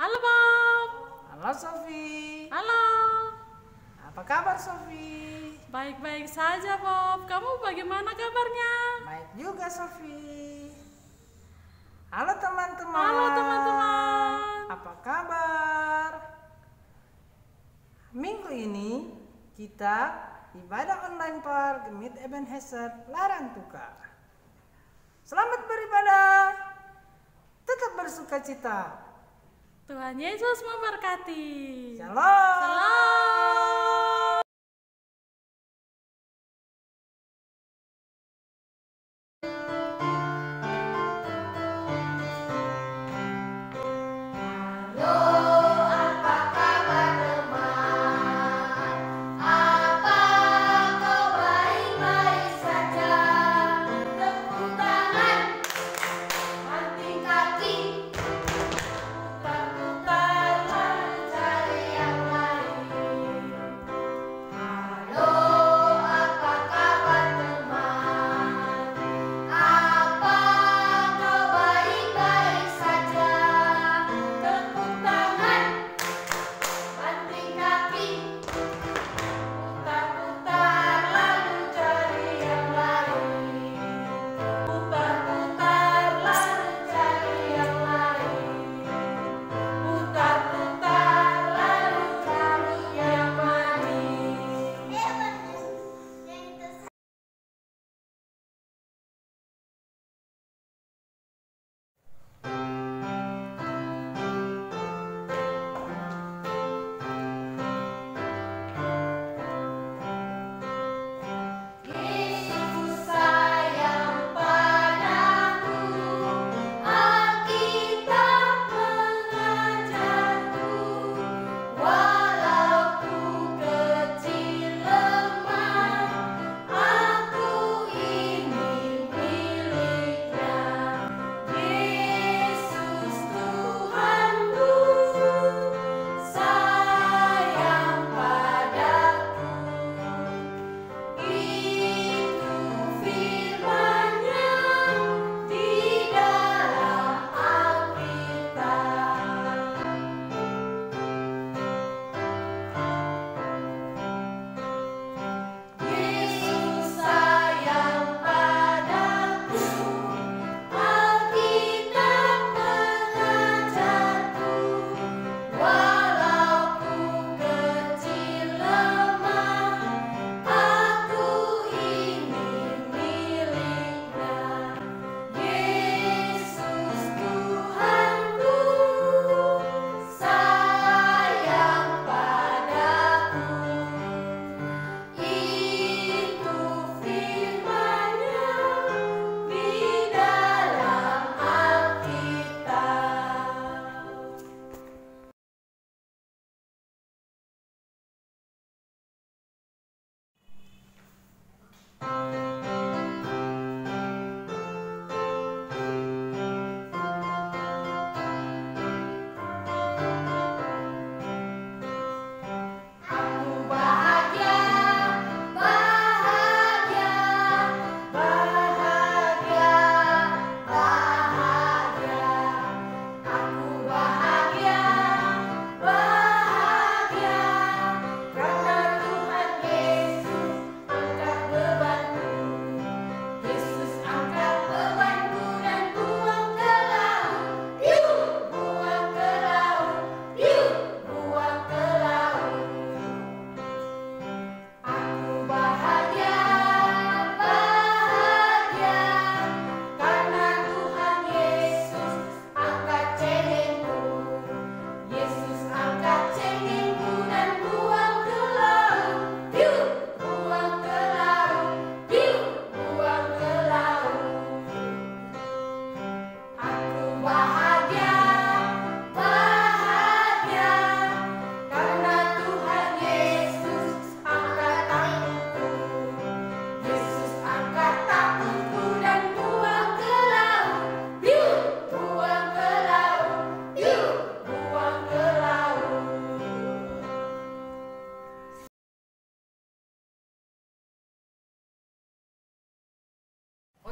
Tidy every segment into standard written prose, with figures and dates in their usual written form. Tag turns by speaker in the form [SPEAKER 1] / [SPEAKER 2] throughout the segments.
[SPEAKER 1] Halo Bob.
[SPEAKER 2] Halo Sofi.
[SPEAKER 1] Halo.
[SPEAKER 2] Apa kabar Sofi?
[SPEAKER 1] Baik-baik saja Bob. Kamu bagaimana kabarnya?
[SPEAKER 2] Baik juga Sofi. Halo teman-teman.
[SPEAKER 1] Halo teman-teman.
[SPEAKER 2] Apa kabar? Minggu ini kita ibadah online par Gemit Ebenezer Larantuka. Selamat beribadah. Tetap bersukacita.
[SPEAKER 1] Tuhan Yesus memberkati.
[SPEAKER 2] Shalom.
[SPEAKER 1] Shalom.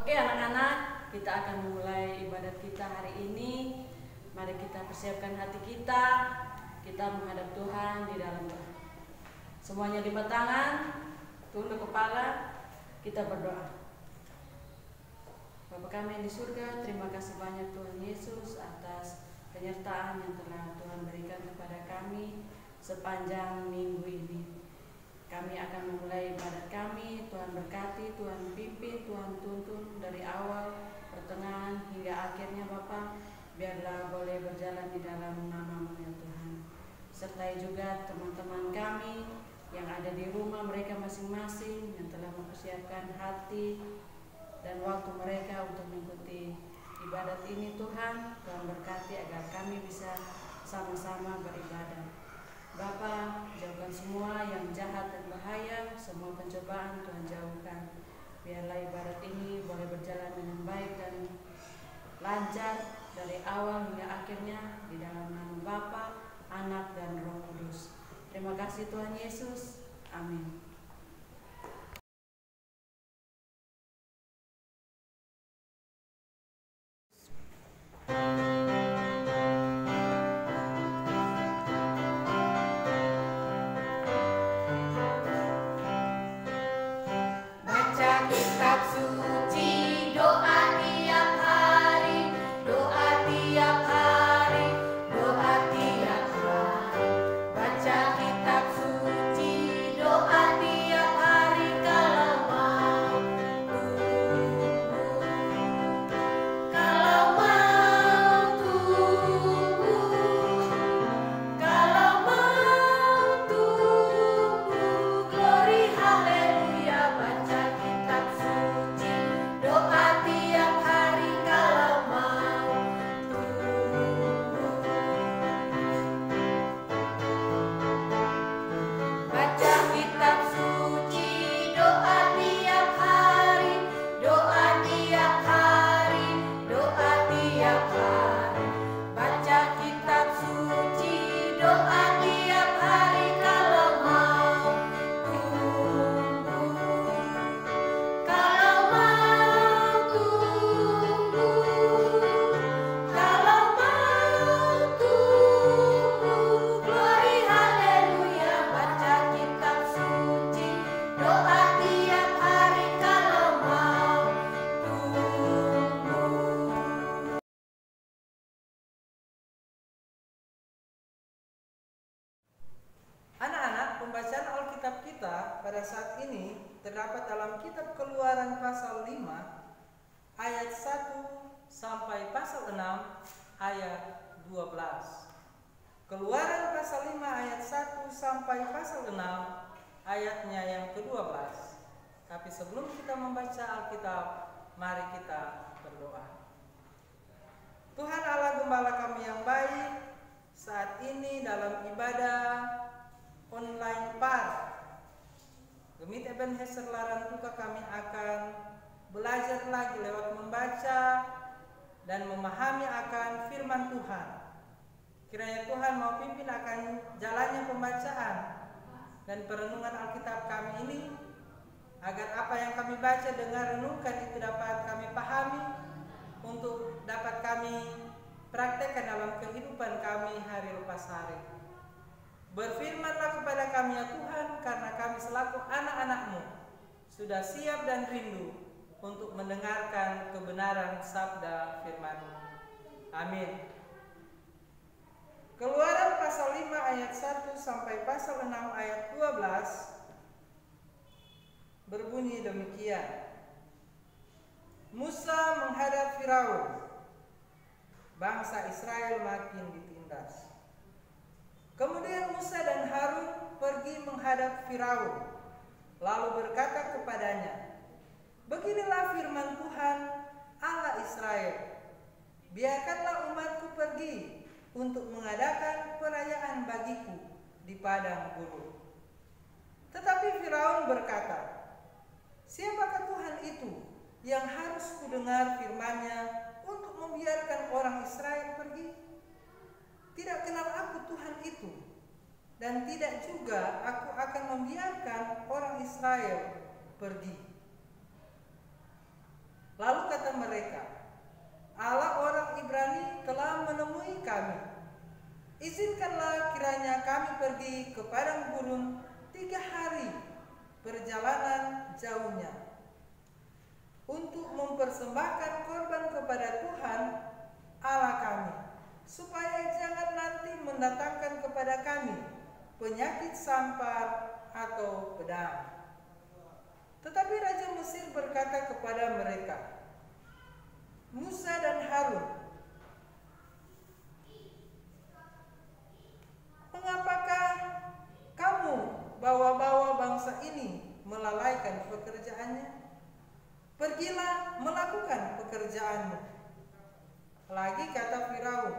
[SPEAKER 3] Oke anak-anak, kita akan memulai ibadat kita hari ini
[SPEAKER 1] Mari kita persiapkan hati kita, kita menghadap Tuhan di dalam doa. Semuanya lipat tangan, tunduk kepala, kita berdoa. Bapa kami yang di surga, terima kasih banyak Tuhan Yesus atas penyertaan yang telah Tuhan berikan kepada kami sepanjang minggu ini. Kami akan memulai ibadat kami, Tuhan berkati, Tuhan pimpin, Tuhan tuntun dari awal, pertengahan hingga akhirnya Bapa. Biarlah boleh berjalan di dalam nama-Mu ya Tuhan. Sertai juga teman-teman kami yang ada di rumah mereka masing-masing yang telah mempersiapkan hati dan waktu mereka untuk mengikuti ibadat ini Tuhan. Tuhan berkati agar kami bisa sama-sama beribadah. Bapa, jauhkan semua yang jahat dan bahaya, semua pencobaan Tuhan jauhkan. Biarlah ibadat ini boleh berjalan dengan baik dan lancar dari awal hingga akhirnya di dalam nama Bapa, Anak dan Roh Kudus. Terima kasih Tuhan Yesus. Amin.
[SPEAKER 2] Pembacaan Alkitab kita pada saat ini terdapat dalam kitab Keluaran pasal 5 ayat 1 sampai pasal 6 ayat 12. Keluaran pasal 5 ayat 1 sampai pasal 6 ayatnya yang ke-12. Tapi sebelum kita membaca Alkitab, mari kita berdoa. Tuhan Allah Gembala kami yang baik, saat ini dalam ibadah online PAR Gemit Ebenezer Larantuka kami akan belajar lagi lewat membaca dan memahami akan firman Tuhan. Kiranya Tuhan mau pimpin akan jalannya pembacaan dan perenungan Alkitab kami ini, agar apa yang kami baca, dengar, renungkan itu dapat kami pahami untuk dapat kami praktekkan dalam kehidupan kami hari lepas hari. Berfirmanlah kepada kami ya Tuhan, karena kami selaku anak-anak-Mu sudah siap dan rindu untuk mendengarkan kebenaran sabda firman-Mu. Amin. Keluaran pasal 5 ayat 1 sampai pasal 6 ayat 12 berbunyi demikian. Musa menghadap Firaun, bangsa Israel makin ditindas. Kemudian Musa dan Harun pergi menghadap Firaun, lalu berkata kepadanya, beginilah firman Tuhan Allah Israel, biarkanlah umatku pergi untuk mengadakan perayaan bagiku di padang gurun. Tetapi Firaun berkata, siapakah Tuhan itu yang harus kudengar firman-Nya untuk membiarkan orang Israel pergi? Tidak kenal aku Tuhan itu, dan tidak juga aku akan membiarkan orang Israel pergi. Lalu kata mereka, Allah orang Ibrani telah menemui kami. Izinkanlah kiranya kami pergi ke padang gurun 3 hari perjalanan jauhnya untuk mempersembahkan korban kepada Tuhan Allah kami, supaya jangan nanti mendatangkan kepada kami penyakit sampar atau pedang. Tetapi Raja Mesir berkata kepada mereka, Musa dan Harun, mengapakah kamu bawa-bawa bangsa ini melalaikan pekerjaannya? Pergilah melakukan pekerjaanmu. Lagi kata Firaun,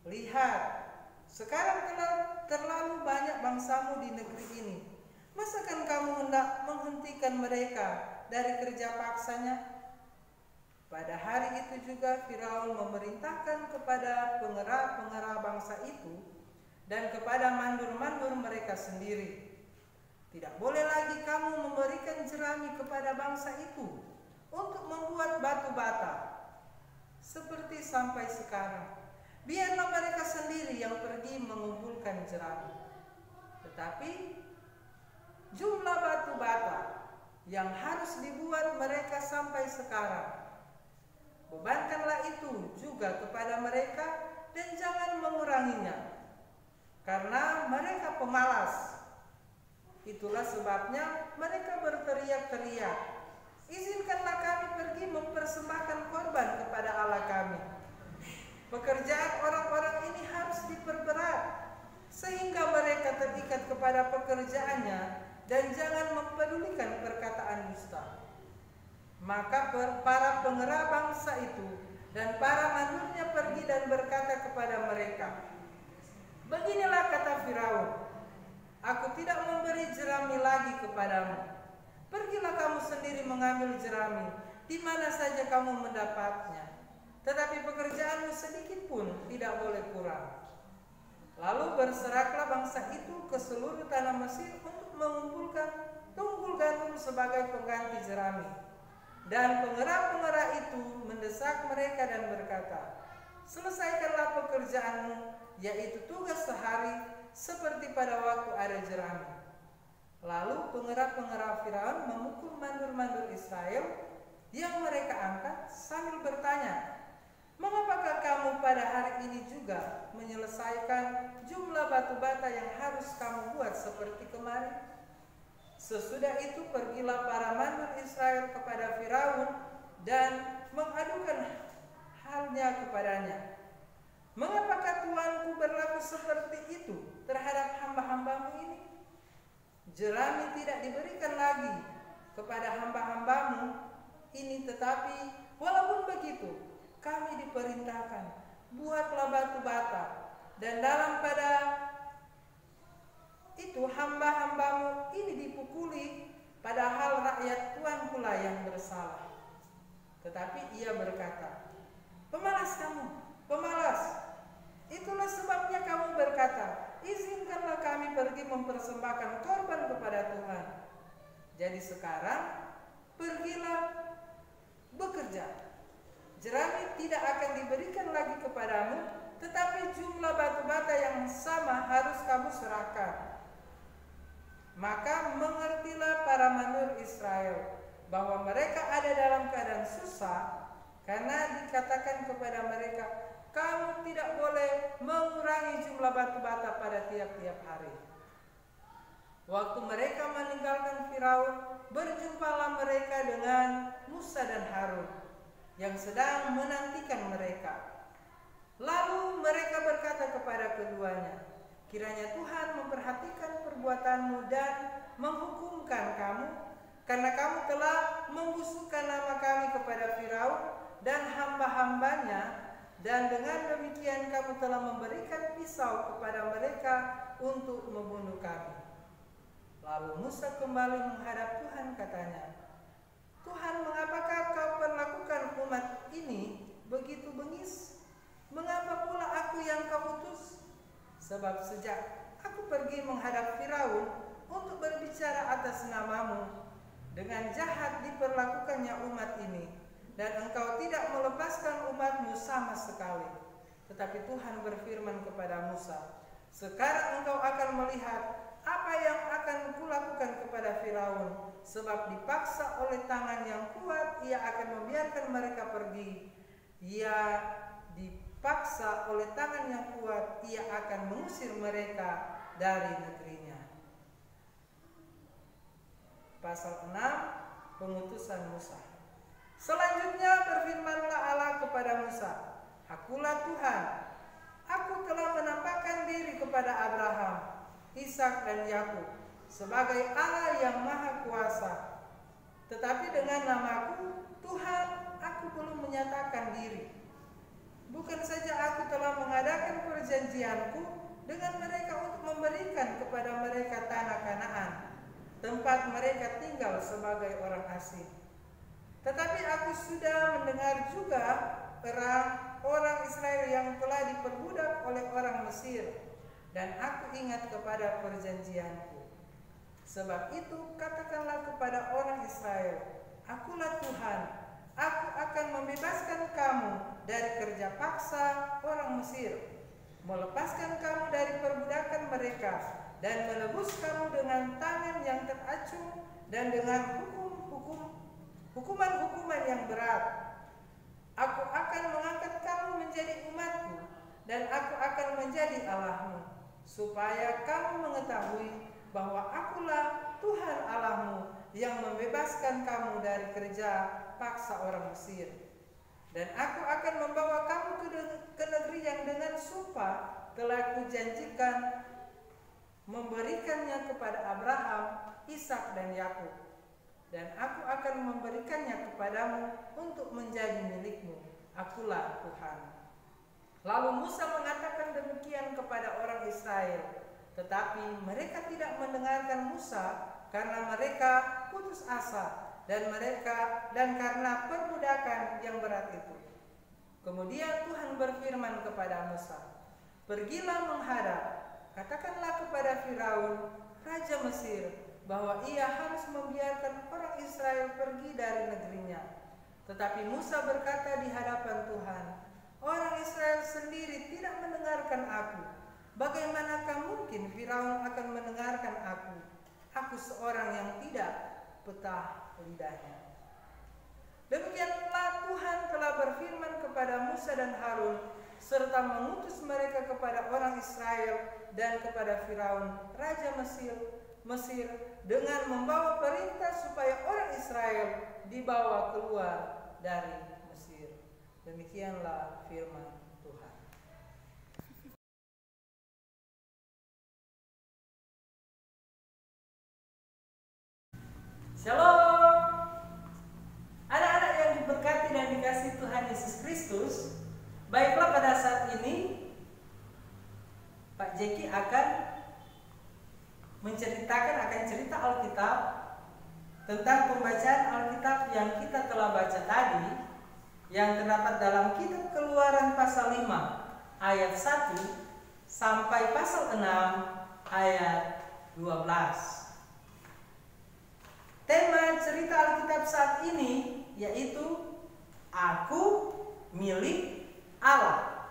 [SPEAKER 2] lihat, sekarang telah terlalu banyak bangsamu di negeri ini. Masakan kamu hendak menghentikan mereka dari kerja paksanya? Pada hari itu juga Firaun memerintahkan kepada pengerah-pengerah bangsa itu dan kepada mandur-mandur mereka sendiri, tidak boleh lagi kamu memberikan jerami kepada bangsa itu untuk membuat batu bata seperti sampai sekarang. Biarlah mereka sendiri yang pergi mengumpulkan jerami. Tetapi jumlah batu bata yang harus dibuat mereka sampai sekarang, bebankanlah itu juga kepada mereka dan jangan menguranginya, karena mereka pemalas. Itulah sebabnya mereka berteriak-teriak, izinkanlah kami pergi mempersembahkan korban kepada Allah kami. Pekerjaan orang-orang ini harus diperberat, sehingga mereka terikat kepada pekerjaannya dan jangan mempedulikan perkataan dusta. Maka para pengerah bangsa itu dan para mandurnya pergi dan berkata kepada mereka, beginilah kata Firaun, aku tidak memberi jerami lagi kepadamu. Pergilah kamu sendiri mengambil jerami di mana saja kamu mendapatnya, tetapi pekerjaanmu sedikit pun tidak boleh kurang. Lalu berseraklah bangsa itu ke seluruh tanah Mesir untuk mengumpulkan tunggul gandum sebagai pengganti jerami. Dan pengerah-pengerah itu mendesak mereka dan berkata, selesaikanlah pekerjaanmu, yaitu tugas sehari seperti pada waktu ada jerami. Lalu pengerah-pengerah Firaun memukul mandur-mandur Israel yang mereka angkat sambil bertanya, mengapakah kamu pada hari ini juga menyelesaikan jumlah batu bata yang harus kamu buat seperti kemarin? Sesudah itu pergilah para mandur Israel kepada Firaun dan mengadukan halnya kepadanya. Mengapakah Tuanku berlaku seperti itu terhadap hamba-hambamu ini? Jerami tidak diberikan lagi kepada hamba-hambamu ini, tetapi walaupun begitu kami diperintahkan, buatlah batu bata, dan dalam pada itu hamba-hambamu ini dipukuli, padahal rakyat Tuanku lah yang bersalah. Tetapi ia berkata, pemalas kamu, pemalas. Itulah sebabnya kamu berkata, izinkanlah kami pergi mempersembahkan korban kepada Tuhan. Jadi sekarang pergilah bekerja. Jerami tidak akan diberikan lagi kepadamu, tetapi jumlah batu bata yang sama harus kamu serahkan. Maka mengertilah para mandur Israel bahwa mereka ada dalam keadaan susah, karena dikatakan kepada mereka, kamu tidak boleh mengurangi jumlah batu bata pada tiap-tiap hari. Waktu mereka meninggalkan Firaun, berjumpalah mereka dengan Musa dan Harun yang sedang menantikan mereka. Lalu mereka berkata kepada keduanya, kiranya Tuhan memperhatikan perbuatanmu dan menghukumkan kamu, karena kamu telah membusukkan nama kami kepada Firaun dan hamba-hambanya, dan dengan demikian kamu telah memberikan pisau kepada mereka untuk membunuh kami. Lalu Musa kembali menghadap Tuhan, katanya, Tuhan, mengapakah kau perlakukan umat ini begitu bengis? Mengapa pula aku yang kau utus? Sebab sejak aku pergi menghadap Firaun untuk berbicara atas namamu, dengan jahat diperlakukannya umat ini, dan engkau tidak melepaskan umatmu sama sekali. Tetapi Tuhan berfirman kepada Musa, "Sekarang engkau akan melihat apa yang akan kulakukan kepada Firaun, sebab dipaksa oleh tangan yang kuat ia akan membiarkan mereka pergi. Ia dipaksa oleh tangan yang kuat ia akan mengusir mereka dari negerinya." Pasal 6, pengutusan Musa. Selanjutnya berfirmanlah Allah kepada Musa, "Akulah Tuhan. Aku telah menampakkan diri kepada Abraham, Ishak dan Yakub sebagai Allah yang Maha Kuasa. Tetapi dengan namaku, Tuhan, aku belum menyatakan diri. Bukan saja aku telah mengadakan perjanjianku dengan mereka untuk memberikan kepada mereka tanah Kanaan, tempat mereka tinggal sebagai orang asing. Tetapi aku sudah mendengar juga orang Israel yang telah diperbudak oleh orang Mesir, dan aku ingat kepada perjanjianku. Sebab itu katakanlah kepada orang Israel, Akulah Tuhan, aku akan membebaskan kamu dari kerja paksa orang Mesir, melepaskan kamu dari perbudakan mereka, dan menebus kamu dengan tangan yang teracung dan dengan hukuman-hukuman yang berat. Aku akan mengangkat kamu menjadi umatku, dan aku akan menjadi Allahmu, supaya kamu mengetahui bahwa akulah Tuhan Allahmu yang membebaskan kamu dari kerja paksa orang Mesir. Dan aku akan membawa kamu ke negeri yang dengan sumpah telah kujanjikan memberikannya kepada Abraham, Ishak dan Yakub. Dan aku akan memberikannya kepadamu untuk menjadi milikmu. Akulah Tuhan." Lalu Musa mengatakan demikian kepada orang Israel, tetapi mereka tidak mendengarkan Musa karena mereka putus asa dan karena perbudakan yang berat itu. Kemudian Tuhan berfirman kepada Musa, "Pergilah menghadap, katakanlah kepada Firaun, raja Mesir, bahwa ia harus membiarkan orang Israel pergi dari negerinya." Tetapi Musa berkata di hadapan Tuhan, "Orang Israel sendiri tidak mendengarkan aku. Bagaimanakah mungkin Firaun akan mendengarkan aku? Aku seorang yang tidak petah lidahnya." Demikianlah Tuhan telah berfirman kepada Musa dan Harun, serta mengutus mereka kepada orang Israel dan kepada Firaun, raja Mesir, dengan membawa perintah supaya orang Israel dibawa keluar dari Mesir. Demikianlah firman Tuhan. Shalom, anak-anak yang diberkati dan dikasihi Tuhan Yesus Kristus. Baiklah, pada saat ini Pak Jeki akan menceritakan cerita Alkitab tentang pembacaan Alkitab yang kita telah baca tadi, yang terdapat dalam kitab Keluaran pasal 5 ayat 1 sampai pasal 6 ayat 12. Tema cerita Alkitab saat ini yaitu Aku milik Allah.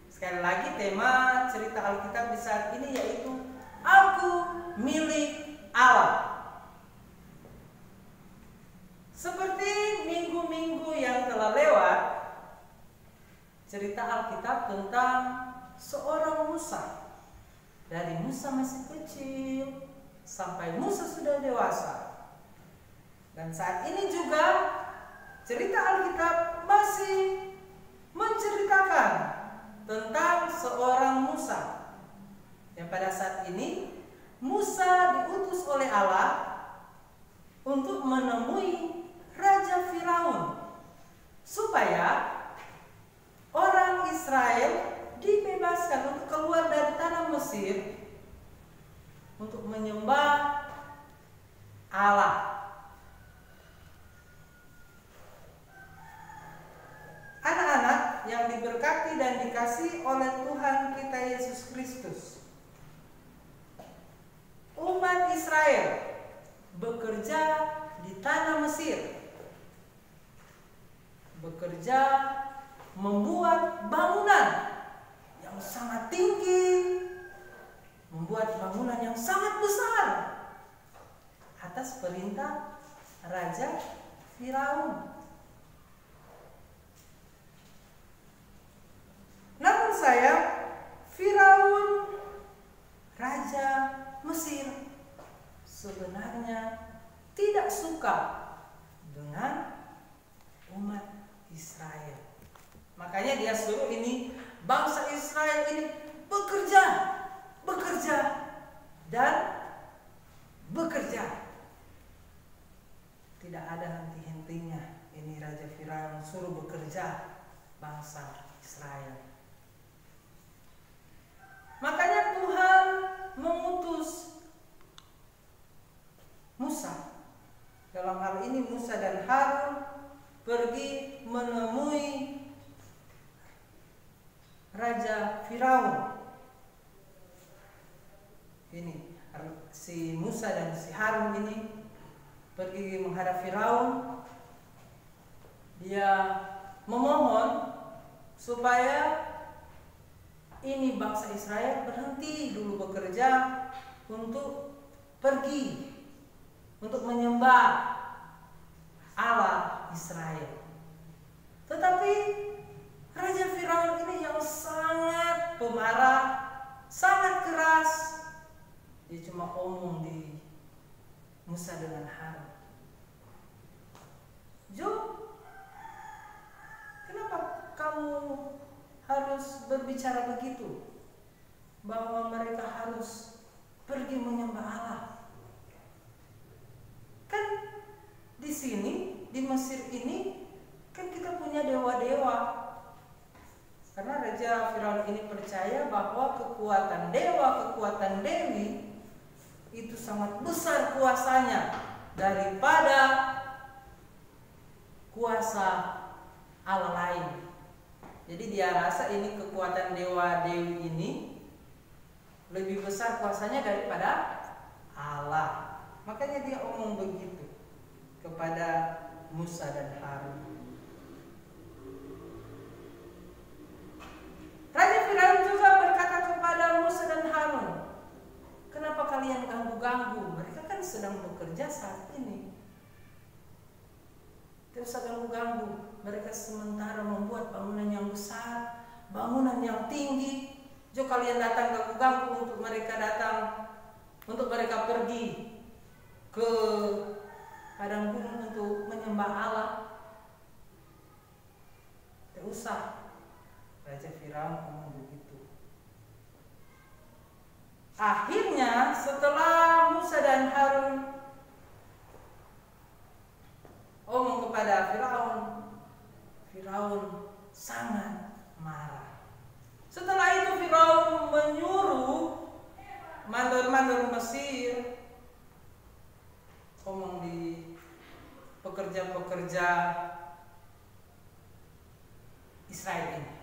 [SPEAKER 2] Sekali lagi, tema cerita Alkitab di saat ini yaitu Aku milik Allah. Seperti minggu-minggu yang telah lewat, cerita Alkitab tentang seorang Musa. Dari Musa masih kecil sampai Musa sudah dewasa. Dan saat ini juga cerita Alkitab masih menceritakan tentang seorang Musa, yang pada saat ini Musa diutus oleh Allah untuk menemui Raja Firaun supaya orang Israel dibebaskan untuk keluar dari tanah Mesir untuk menyembah Allah. Anak-anak yang diberkati dan dikasihi oleh Tuhan kita Yesus Kristus, umat Israel bekerja di tanah Mesir, bekerja membuat bangunan yang sangat tinggi, membuat bangunan yang sangat besar atas perintah Raja Firaun. Namun sayang, Firaun, Raja Mesir, sebenarnya tidak suka dengan umat Israel. Makanya dia suruh ini bangsa Israel ini bekerja dan bekerja. Tidak ada henti-hentinya. Ini Raja Firaun suruh bekerja bangsa Israel. Makanya Tuhan mengutus Musa. Dalam hal ini Musa dan Harun pergi menemui Raja Firaun. Ini si Musa dan si Harun ini pergi menghadap Firaun. Dia memohon supaya ini bangsa Israel berhenti dulu bekerja untuk pergi untuk menyembah Allah Israel. Tetapi Raja Firaun ini yang sangat pemarah, sangat keras, dia cuma omong di Musa dengan Harun. Jo, kenapa kamu harus berbicara begitu? Bahwa mereka harus pergi menyembah Allah. Kan di sini, di Mesir ini, kan kita punya dewa-dewa. Karena Raja Firaun ini percaya bahwa kekuatan dewa, kekuatan dewi itu sangat besar kuasanya daripada kuasa Allah lain. Jadi dia rasa ini kekuatan dewa dewi ini lebih besar kuasanya daripada Allah. Makanya dia omong begitu kepada Musa dan Harun. Raja Firaun juga berkata kepada Musa dan Harun, kenapa kalian ganggu-ganggu? Mereka kan sedang bekerja saat ini. Tidak usah ganggu-ganggu. Mereka sementara membuat bangunan yang besar, bangunan yang tinggi. Jo kalian datang ganggu-ganggu untuk mereka datang, untuk mereka pergi ke padang gunung untuk menyembah Allah. Tidak usah. Raja Firaun ngomong begitu. Akhirnya setelah Musa dan Harun omong kepada Firaun, Firaun sangat marah. Setelah itu Firaun menyuruh mandor-mandor Mesir omong di pekerja-pekerja Israel ini.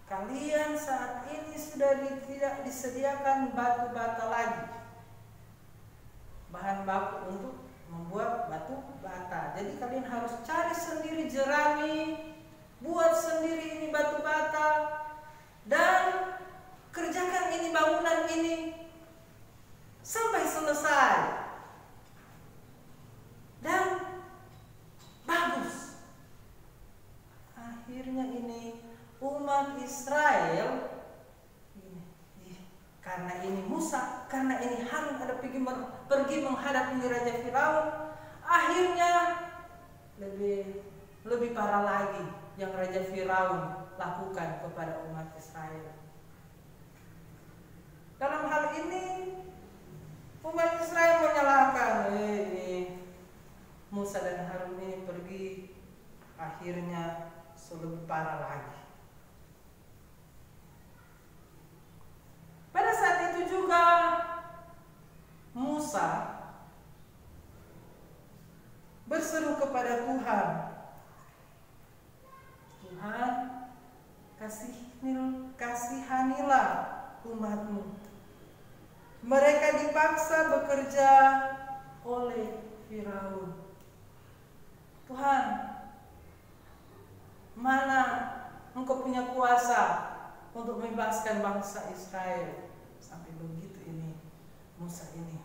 [SPEAKER 2] Kalian saat ini sudah tidak disediakan batu bata lagi, bahan baku untuk membuat batu bata. Jadi kalian harus cari sendiri jerami, buat sendiri ini batu bata, dan kerjakan ini bangunan ini sampai selesai. Dan bagus. Akhirnya ini umat Israel, karena ini Musa, karena ini Harun ada pergi menghadap ini Raja Firaun, akhirnya lebih parah lagi yang Raja Firaun lakukan kepada umat Israel. Dalam hal ini umat Israel menyalahkan Musa dan Harun ini pergi, akhirnya lebih parah lagi. Pada saat itu juga Musa berseru kepada Tuhan, Tuhan kasihanilah umatmu. Mereka dipaksa bekerja oleh Firaun. Tuhan, mana Engkau punya kuasa untuk membebaskan bangsa Israel. Sampai begitu ini Musa ini.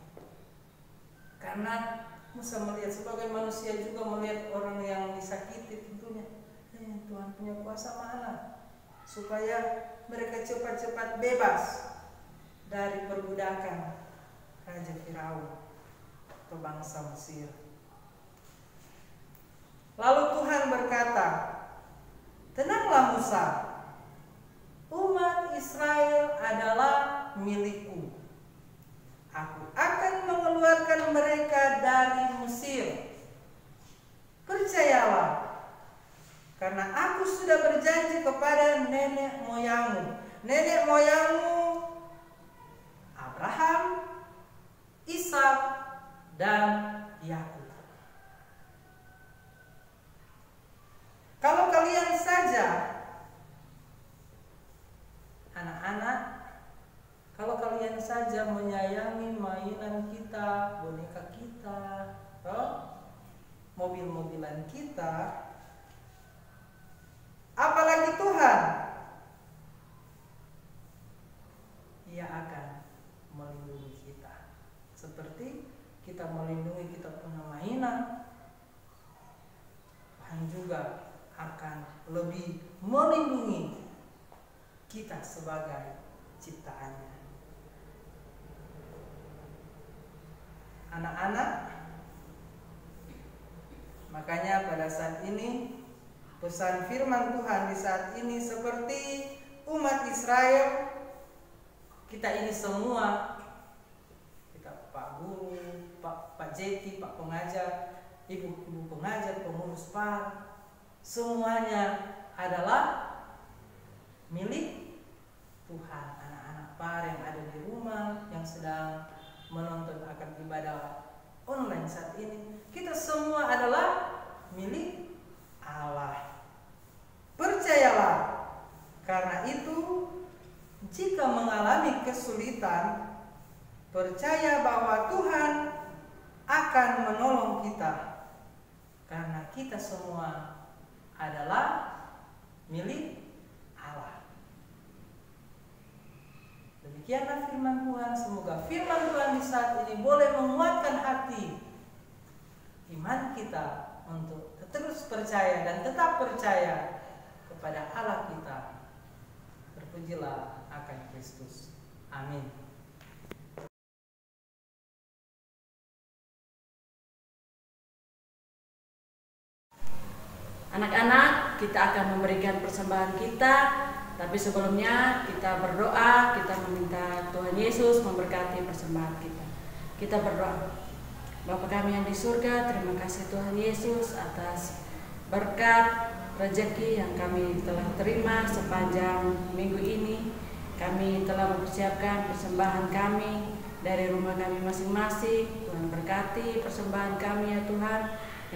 [SPEAKER 2] Karena Musa melihat sebagai manusia juga melihat orang yang disakiti tentunya. Tuhan punya kuasa mana supaya mereka cepat-cepat bebas dari perbudakan Raja Firaun atau bangsa Mesir. Lalu Tuhan berkata, tenanglah Musa, umat Israel adalah milikku. Aku akan mengeluarkan mereka dari Mesir. Percayalah, karena aku sudah berjanji kepada nenek moyangmu. Nenek moyangmu Abraham, Ishak, dan Yakub. Kalau kalian saja, anak-anak, kalau kalian saja menyayangi mainan kita, boneka kita, mobil-mobilan kita, apalagi Tuhan, Ia akan melindungi kita. Seperti kita melindungi kita punya mainan, Tuhan juga akan lebih melindungi kita sebagai ciptaannya. Anak-anak, makanya pada saat ini pesan firman Tuhan di saat ini seperti umat Israel, kita ini semua, kita Pak Guru, Pak Jeki, Pak Pengajar, Ibu Pengajar, pengurus PAR, semuanya adalah milik Tuhan. Anak-anak PAR yang ada di rumah, yang sedang menonton akan ibadah online saat ini, kita semua adalah milik Allah. Percayalah, karena itu jika mengalami kesulitan, percaya bahwa Tuhan akan menolong kita, karena kita semua adalah milik Allah. Demikianlah firman Tuhan. Semoga firman Tuhan di saat ini boleh menguatkan hati iman kita untuk terus percaya dan tetap percaya kepada Allah kita. Terpujilah akan Kristus. Amin.
[SPEAKER 1] Anak-anak, kita akan memberikan persembahan kita, tapi sebelumnya kita berdoa, kita meminta Tuhan Yesus memberkati persembahan kita. Kita berdoa. Bapa kami yang di surga, terima kasih Tuhan Yesus atas berkat rezeki yang kami telah terima sepanjang minggu ini. Kami telah mempersiapkan persembahan kami dari rumah kami masing-masing. Tuhan berkati persembahan kami ya Tuhan,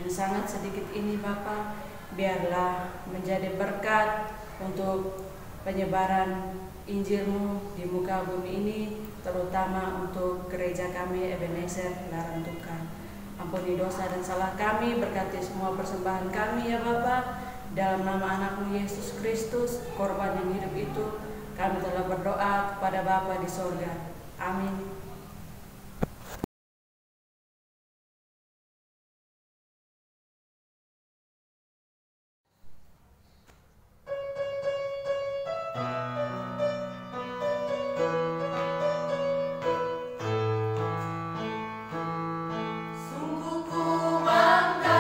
[SPEAKER 1] yang sangat sedikit ini Bapa. Biarlah menjadi berkat untuk penyebaran Injil-Mu di muka bumi ini, terutama untuk gereja kami Ebenezer Larantuka. Ampuni dosa dan salah kami, berkati semua persembahan kami ya Bapa. Dalam nama anak-Mu Yesus Kristus, korban yang hidup itu, kami telah berdoa kepada Bapa di sorga. Amin.
[SPEAKER 3] Sungguh ku bangga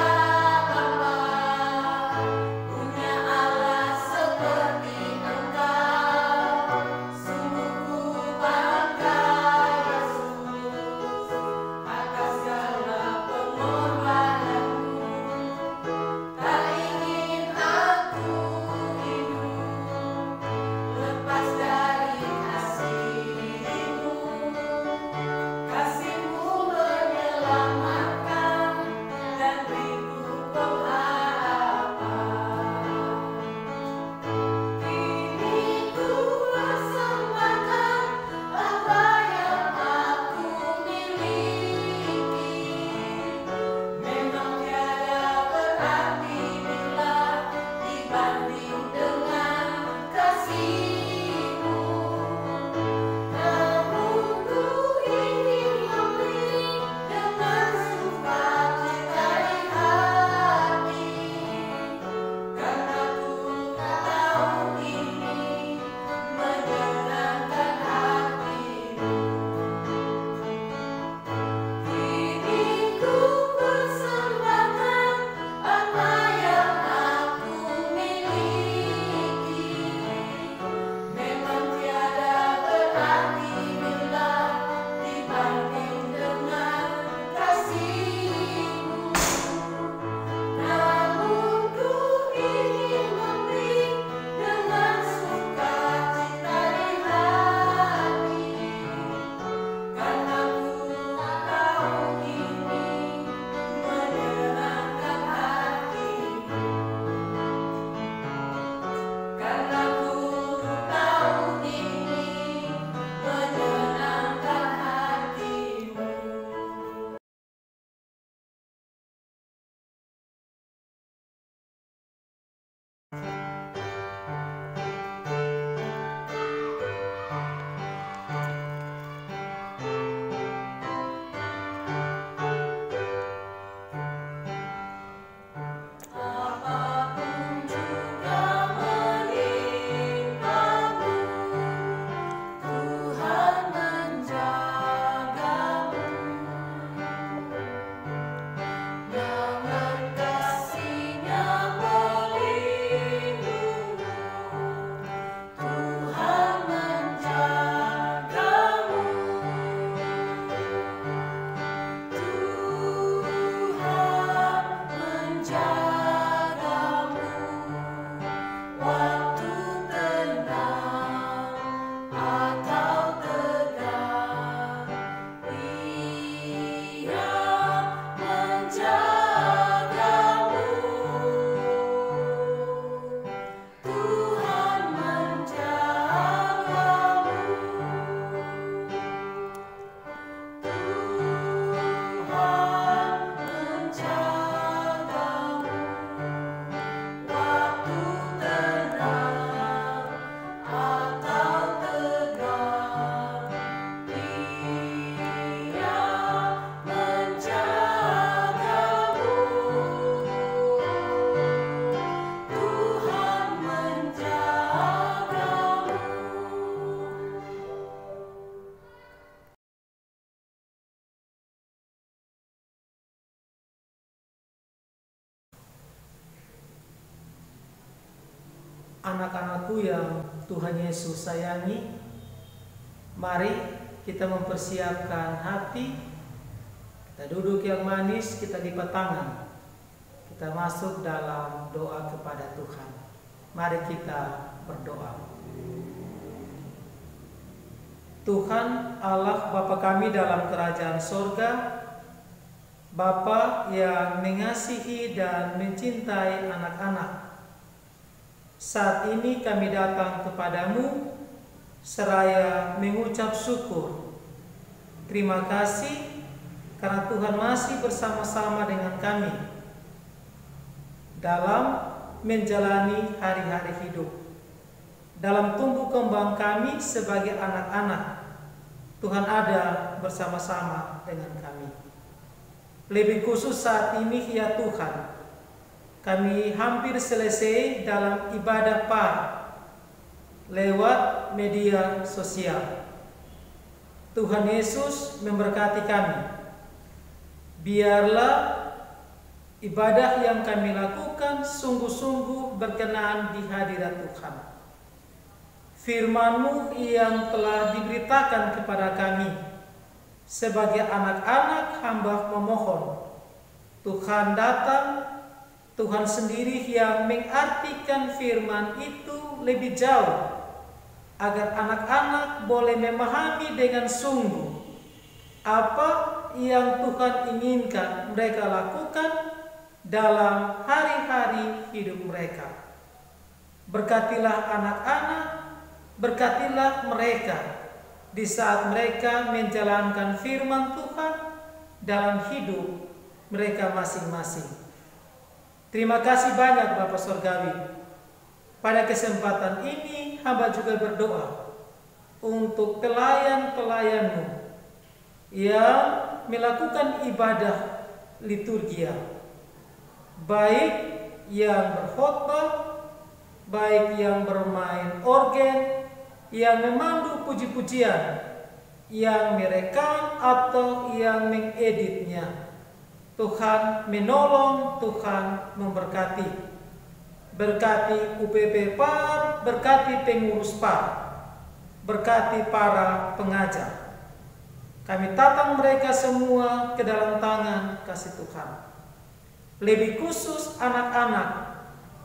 [SPEAKER 3] anak-anakku yang Tuhan Yesus sayangi, mari kita mempersiapkan hati, kita duduk yang manis, kita lipat tangan, kita masuk dalam doa kepada Tuhan. Mari kita berdoa. Tuhan Allah Bapa kami dalam kerajaan sorga, Bapa yang mengasihi dan mencintai anak-anak, saat ini kami datang kepadamu seraya mengucap syukur. Terima kasih karena Tuhan masih bersama-sama dengan kami dalam menjalani hari-hari hidup, dalam tumbuh kembang kami sebagai anak-anak. Tuhan ada bersama-sama dengan kami. Lebih khusus saat ini ya Tuhan, kami hampir selesai dalam ibadah par lewat media sosial. Tuhan Yesus memberkati kami. Biarlah ibadah yang kami lakukan sungguh-sungguh berkenan di hadirat Tuhan. Firman-Mu yang telah diberitakan kepada kami sebagai anak-anak hamba memohon, Tuhan datang, Tuhan sendiri yang mengartikan firman itu lebih jauh, agar anak-anak boleh memahami dengan sungguh apa yang Tuhan inginkan mereka lakukan dalam hari-hari hidup mereka. Berkatilah anak-anak, berkatilah mereka di saat mereka menjalankan firman Tuhan dalam hidup mereka masing-masing. Terima kasih banyak Bapa Surgawi. Pada kesempatan ini hamba juga berdoa untuk pelayan-pelayan-Mu yang melakukan ibadah liturgia, baik yang berkhotbah, baik yang bermain organ, yang memandu puji-pujian, yang merekam atau yang mengeditnya. Tuhan menolong, Tuhan memberkati. Berkati UPP PAR, berkati pengurus PAR, berkati para pengajar. Kami tatang mereka semua ke dalam tangan kasih Tuhan. Lebih khusus anak-anak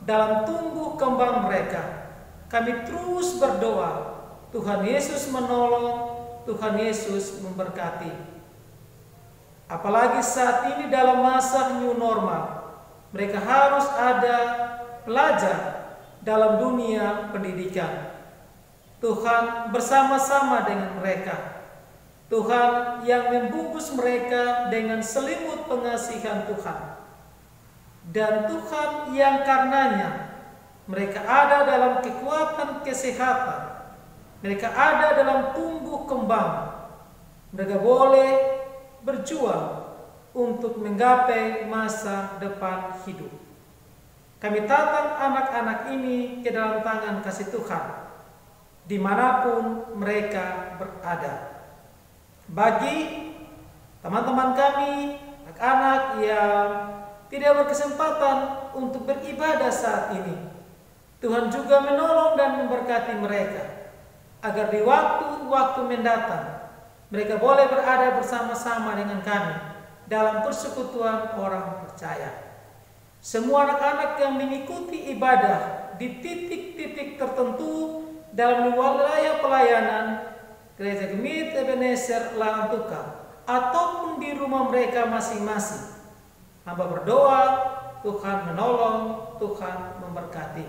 [SPEAKER 3] dalam tumbuh kembang mereka, kami terus berdoa, Tuhan Yesus menolong, Tuhan Yesus memberkati. Apalagi saat ini dalam masa new normal, mereka harus ada pelajar dalam dunia pendidikan. Tuhan bersama-sama dengan mereka. Tuhan yang membungkus mereka dengan selimut pengasihan Tuhan. Dan Tuhan yang karenanya mereka ada dalam kekuatan kesehatan, mereka ada dalam tumbuh kembang, mereka boleh berjuang untuk menggapai masa depan hidup. Kami tatang anak-anak ini ke dalam tangan kasih Tuhan, dimanapun mereka berada. Bagi teman-teman kami, anak-anak yang tidak berkesempatan untuk beribadah saat ini, Tuhan juga menolong dan memberkati mereka, agar di waktu-waktu mendatang mereka boleh berada bersama-sama dengan kami dalam persekutuan orang percaya. Semua anak-anak yang mengikuti ibadah di titik-titik tertentu dalam wilayah pelayanan Gereja Gemit Ebenezer Larantuka ataupun di rumah mereka masing-masing, hamba berdoa Tuhan menolong, Tuhan memberkati.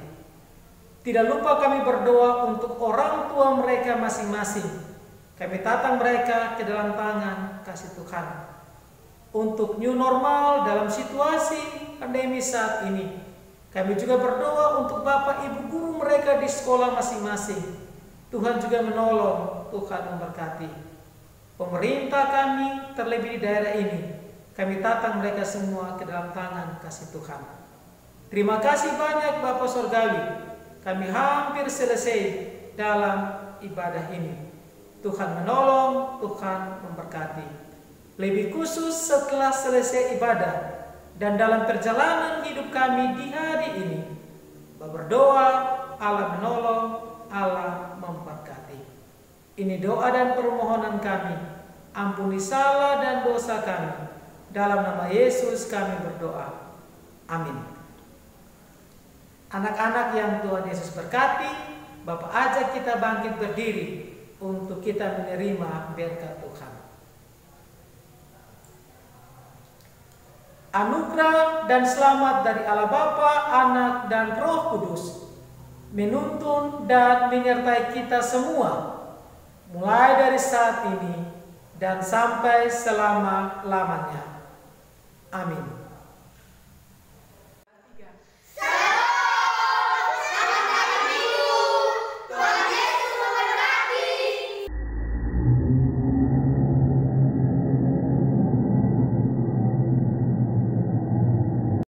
[SPEAKER 3] Tidak lupa kami berdoa untuk orang tua mereka masing-masing. Kami tatang mereka ke dalam tangan kasih Tuhan. Untuk new normal dalam situasi pandemi saat ini, kami juga berdoa untuk Bapak Ibu guru mereka di sekolah masing-masing. Tuhan juga menolong, Tuhan memberkati. Pemerintah kami terlebih di daerah ini, kami tatang mereka semua ke dalam tangan kasih Tuhan. Terima kasih banyak Bapak Surgawi. Kami hampir selesai dalam ibadah ini. Tuhan menolong, Tuhan memberkati. Lebih khusus setelah selesai ibadah dan dalam perjalanan hidup kami di hari ini, berdoa Allah menolong, Allah memberkati. Ini doa dan permohonan kami. Ampuni salah dan dosa kami. Dalam nama Yesus kami berdoa. Amin. Anak-anak yang Tuhan Yesus berkati, Bapak ajak kita bangkit berdiri untuk kita menerima berkat Tuhan. Anugerah dan selamat dari Allah Bapa, Anak, dan Roh Kudus menuntun dan menyertai kita semua, mulai dari saat ini dan sampai selama-lamanya. Amin.